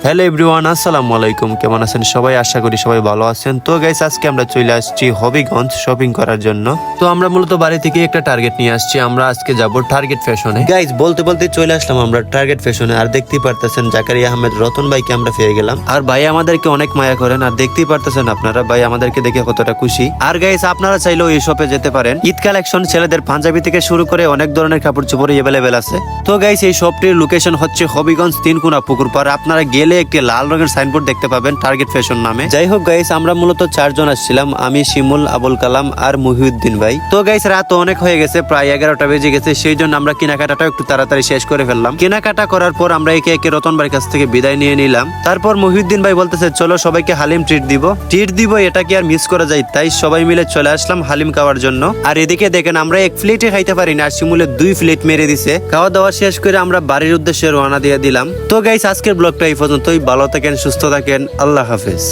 Hello everyone, আসসালামু আলাইকুম। কেমন আছেন সবাই? আশা করি সবাই ভালো আছেন। তো গাইস, আজকে আমরা চলে আসছি হবিগঞ্জ শপিং করার জন্য। তো আমরা মূলত বাড়ি থেকে একটা টার্গেট নিয়ে আসছি। আমরা আজকে যাব টার্গেট ফ্যাশনে। গাইস, বলতে বলতে চলে আসলাম আমরা টার্গেট ফ্যাশনে। আর দেখতেই পারতেছেন জাকারিয়া আহমেদ রতন ভাইকে আমরা পেয়ে গেলাম। আর ভাই আমাদেরকে অনেক মায়া করেন। আর দেখতেই পারতেছেন আপনারা ভাই আমাদেরকে দেখে কতটা খুশি। আর গাইস, আপনারা চাইলেও এই শপে যেতে পারেন। ঈদ কালেকশন, ছেলেদের পাঞ্জাবি থেকে শুরু করে অনেক ধরনের কাপড় চোপড় এভেলেবেল আছে। তো গাইস, এই শপটির লোকেশন হচ্ছে হবিগঞ্জ 3 কোনা পুকুর পাড়। আপনারা গেলে একটি লাল রঙের সাইনবোর্ড দেখতে পাবেন টার্গেট ফ্যাশন নামে। যাই হোক গাইস, আমরা মূলত 4 জন আসছিলাম, আমি, শিমুল, আবুল কালাম আর মুহিউদ্দিন ভাই। তো গাইস, রাত অনেক হয়ে গেছে, প্রায় 11টা বেজে গেছে। সেই জন্য আমরা কেনাকাটাটা একটু তাড়াতাড়ি শেষ করে ফেললাম। কেনাকাটা করার পর আমরা একে একে রতন ভাইয়ের কাছ থেকে বিদায় নিয়ে নিলাম। তারপর মুহিউদ্দিন ভাই বলতেছে চলো সবাইকে হালিম ট্রিট দিব। এটা কি আর মিস করা যায়? তাই সবাই মিলে চলে আসলাম হালিম খাওয়ার জন্য। আর এদিকে দেখেন আমরা 1 প্লেটে খাইতে পারি না, আর শিমুলে 2 প্লেট মেরে দিছে। খাওয়া দাওয়া শেষ করে আমরা বাড়ির উদ্দেশ্যে রওনা দিয়ে দিলাম। তো গাইস, আজকের ব্লগটা এই পর্যন্তই। ভালো থাকেন, সুস্থ থাকেন, আল্লাহ হাফেজ।